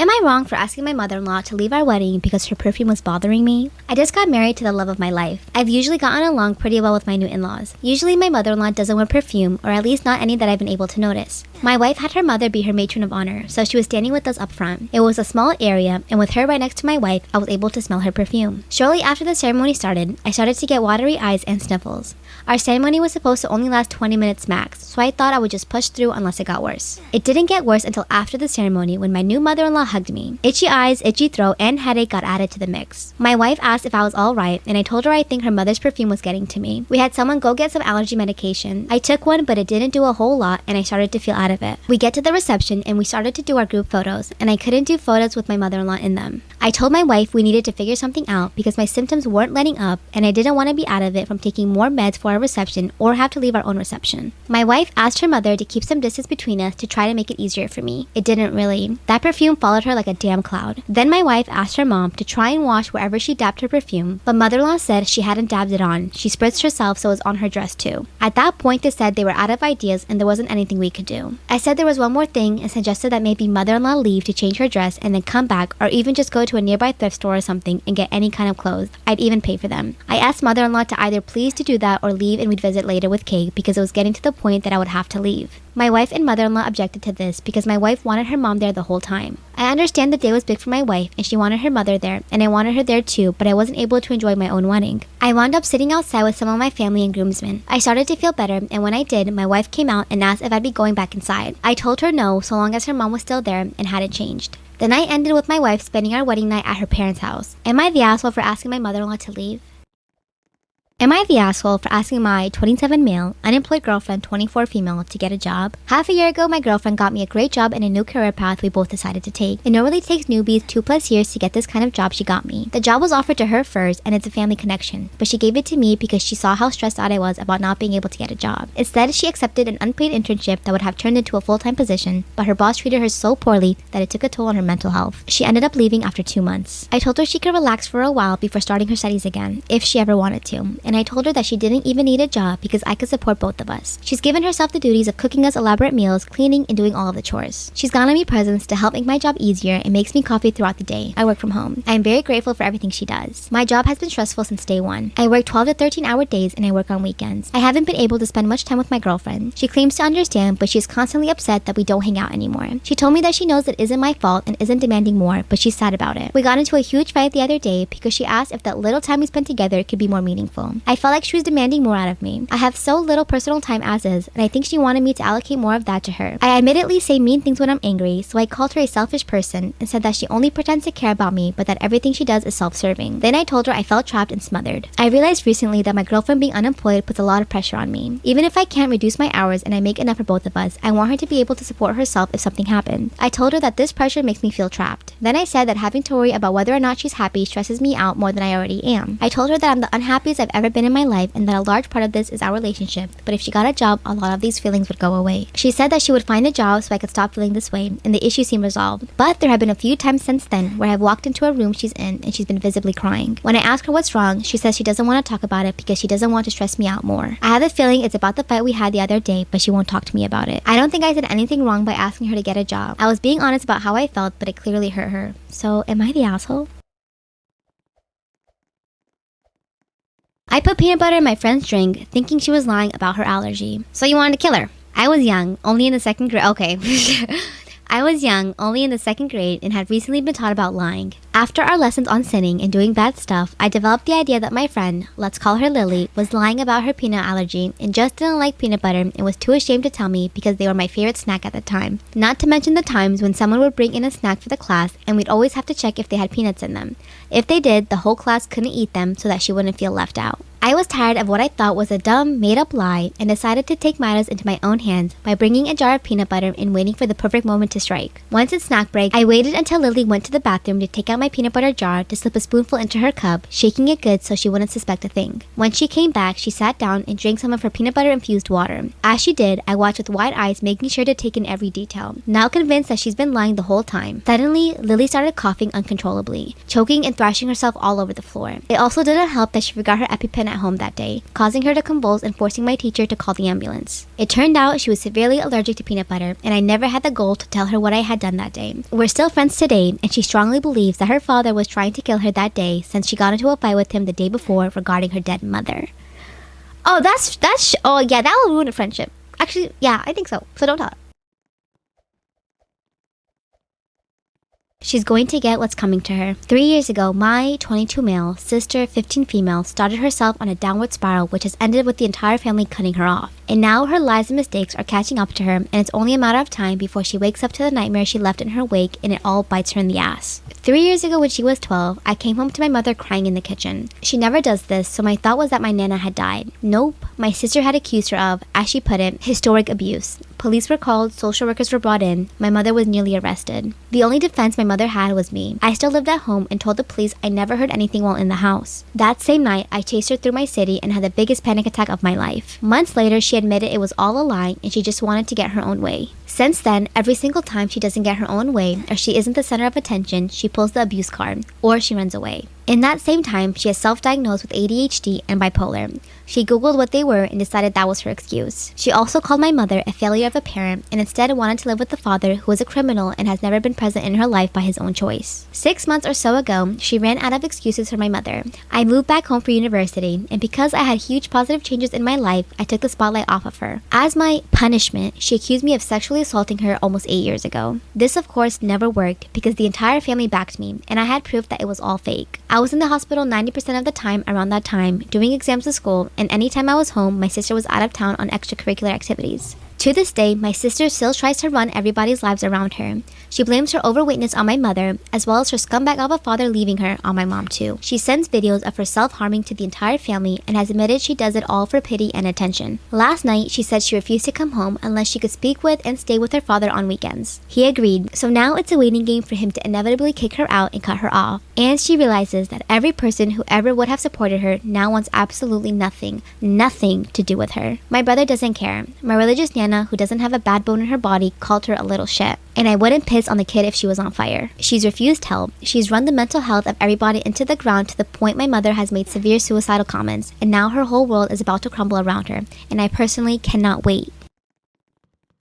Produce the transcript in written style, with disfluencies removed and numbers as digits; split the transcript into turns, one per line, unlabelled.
Am I wrong for asking my mother-in-law to leave our wedding because her perfume was bothering me? I just got married to the love of my life. I've usually gotten along pretty well with my new in-laws. Usually my mother-in-law doesn't wear perfume, or at least not any that I've been able to notice. My wife had her mother be her matron of honor, so she was standing with us up front. It was a small area, and with her right next to my wife, I was able to smell her perfume. Shortly after the ceremony started, I started to get watery eyes and sniffles. Our ceremony was supposed to only last 20 minutes max, so I thought I would just push through unless it got worse. It didn't get worse until after the ceremony when my new mother-in-law hugged me. Itchy eyes, itchy throat, and headache got added to the mix. My wife asked if I was alright, and I told her I think her mother's perfume was getting to me. We had someone go get some allergy medication. I took one, but it didn't do a whole lot, and I started to feel out of it. We get to the reception, and we started to do our group photos, and I couldn't do photos with my mother-in-law in them. I told my wife we needed to figure something out because my symptoms weren't letting up, and I didn't want to be out of it from taking more meds for our reception or have to leave our own reception. My wife asked her mother to keep some distance between us to try to make it easier for me. It didn't really. That perfume followed her like a damn cloud. Then my wife asked her mom to try and wash wherever she dabbed her perfume, but mother-in-law said she hadn't dabbed it on. She spritzed herself, so it was on her dress too. At that point, they said they were out of ideas and there wasn't anything we could do. I said there was one more thing and suggested that maybe mother-in-law leave to change her dress and then come back, or even just go to a nearby thrift store or something and get any kind of clothes. I'd even pay for them. I asked mother-in-law to either please to do that or leave and we'd visit later with cake because it was getting to the point that I would have to leave. My wife and mother-in-law objected to this because my wife wanted her mom there the whole time. I understand the day was big for my wife and she wanted her mother there, and I wanted her there too, but I wasn't able to enjoy my own wedding. I wound up sitting outside with some of my family and groomsmen. I started to feel better, and when I did, my wife came out and asked if I'd be going back inside. I told her no, so long as her mom was still there and hadn't changed. The night ended with my wife spending our wedding night at her parents' house. Am I the asshole for asking my mother-in-law to leave? Am I the asshole for asking my 27 male, unemployed girlfriend, 24 female, to get a job? Half a year ago, my girlfriend got me a great job in a new career path we both decided to take. It normally takes newbies 2+ years to get this kind of job she got me. The job was offered to her first, and it's a family connection, but she gave it to me because she saw how stressed out I was about not being able to get a job. Instead, she accepted an unpaid internship that would have turned into a full-time position, but her boss treated her so poorly that it took a toll on her mental health. She ended up leaving after 2 months. I told her she could relax for a while before starting her studies again, if she ever wanted to, and I told her that she didn't even need a job because I could support both of us. She's given herself the duties of cooking us elaborate meals, cleaning, and doing all of the chores. She's gotten me presents to help make my job easier and makes me coffee throughout the day. I work from home. I am very grateful for everything she does. My job has been stressful since day one. I work 12 to 13-hour days and I work on weekends. I haven't been able to spend much time with my girlfriend. She claims to understand, but she's constantly upset that we don't hang out anymore. She told me that she knows it isn't my fault and isn't demanding more, but she's sad about it. We got into a huge fight the other day because she asked if that little time we spent together could be more meaningful. I felt like she was demanding more out of me. I have so little personal time as is, and I think she wanted me to allocate more of that to her. I admittedly say mean things when I'm angry, so I called her a selfish person and said that she only pretends to care about me, but that everything she does is self-serving. Then I told her I felt trapped and smothered. I realized recently that my girlfriend being unemployed puts a lot of pressure on me. Even if I can't reduce my hours and I make enough for both of us, I want her to be able to support herself if something happened. I told her that this pressure makes me feel trapped. Then I said that having to worry about whether or not she's happy stresses me out more than I already am. I told her that I'm the unhappiest I've ever been in my life and that a large part of this is our relationship, but if she got a job, a lot of these feelings would go away. She said that she would find a job so I could stop feeling this way, and the issue seemed resolved. But there have been a few times since then where I've walked into a room she's in and she's been visibly crying. When I ask her what's wrong, she says she doesn't want to talk about it because she doesn't want to stress me out more. I have a feeling it's about the fight we had the other day, but she won't talk to me about it. I don't think I said anything wrong by asking her to get a job. I was being honest about how I felt, but it clearly hurt her. So am I the asshole? I put peanut butter in my friend's drink, thinking she was lying about her allergy. So you wanted to kill her? I was young, only in the 2nd grade. Okay. I was young, only in the 2nd grade, and had recently been taught about lying. After our lessons on sinning and doing bad stuff, I developed the idea that my friend, let's call her Lily, was lying about her peanut allergy and just didn't like peanut butter and was too ashamed to tell me because they were my favorite snack at the time. Not to mention the times when someone would bring in a snack for the class and we'd always have to check if they had peanuts in them. If they did, the whole class couldn't eat them so that she wouldn't feel left out. I was tired of what I thought was a dumb, made-up lie and decided to take matters into my own hands by bringing a jar of peanut butter and waiting for the perfect moment to strike. Once it's snack break, I waited until Lily went to the bathroom to take out my peanut butter jar to slip a spoonful into her cup, shaking it good so she wouldn't suspect a thing. When she came back, she sat down and drank some of her peanut butter infused water. As she did, I watched with wide eyes, making sure to take in every detail, now convinced that she's been lying the whole time. Suddenly, Lily started coughing uncontrollably, choking and thrashing herself all over the floor. It also didn't help that she forgot her EpiPen at home that day, causing her to convulse and forcing my teacher to call the ambulance. It turned out she was severely allergic to peanut butter, and I never had the goal to tell her what I had done that day. We're still friends today, and she strongly believes that her father was trying to kill her that day since she got into a fight with him the day before regarding her dead mother. Oh, oh yeah, that will ruin a friendship. Actually, yeah, I think so. So don't tell her. She's going to get what's coming to her. 3 years ago, my 22 male, sister 15 female, started herself on a downward spiral which has ended with the entire family cutting her off. And now her lies and mistakes are catching up to her, and it's only a matter of time before she wakes up to the nightmare she left in her wake and it all bites her in the ass. 3 years ago when she was 12, I came home to my mother crying in the kitchen. She never does this, so my thought was that my Nana had died. Nope, my sister had accused her of, as she put it, historic abuse. Police were called, social workers were brought in, my mother was nearly arrested. The only defense my mother had was me. I still lived at home and told the police I never heard anything while in the house. That same night, I chased her through my city and had the biggest panic attack of my life. Months later, she admitted it was all a lie and she just wanted to get her own way. Since then, every single time she doesn't get her own way or she isn't the center of attention, she pulls the abuse card or she runs away. In that same time, she is self-diagnosed with ADHD and bipolar. She googled what they were and decided that was her excuse. She also called my mother a failure of a parent and instead wanted to live with the father who is a criminal and has never been present in her life by his own choice. 6 months or so ago, she ran out of excuses for my mother. I moved back home for university, and because I had huge positive changes in my life, I took the spotlight off of her. As my punishment, she accused me of sexually assaulting her almost 8 years ago. This of course never worked because the entire family backed me and I had proof that it was all fake. I was in the hospital 90% of the time around that time, doing exams at school, and anytime I was home, my sister was out of town on extracurricular activities. To this day, my sister still tries to run everybody's lives around her. She blames her overweightness on my mother, as well as her scumbag of a father leaving her on my mom too. She sends videos of her self-harming to the entire family and has admitted she does it all for pity and attention. Last night, she said she refused to come home unless she could speak with and stay with her father on weekends. He agreed, so now it's a waiting game for him to inevitably kick her out and cut her off. And she realizes that every person who ever would have supported her now wants absolutely nothing to do with her. My brother doesn't care. My religious Nana, who doesn't have a bad bone in her body, called her a little shit. And I wouldn't piss on the kid if she was on fire. She's refused help. She's run the mental health of everybody into the ground to the point my mother has made severe suicidal comments, and now her whole world is about to crumble around her, and I personally cannot wait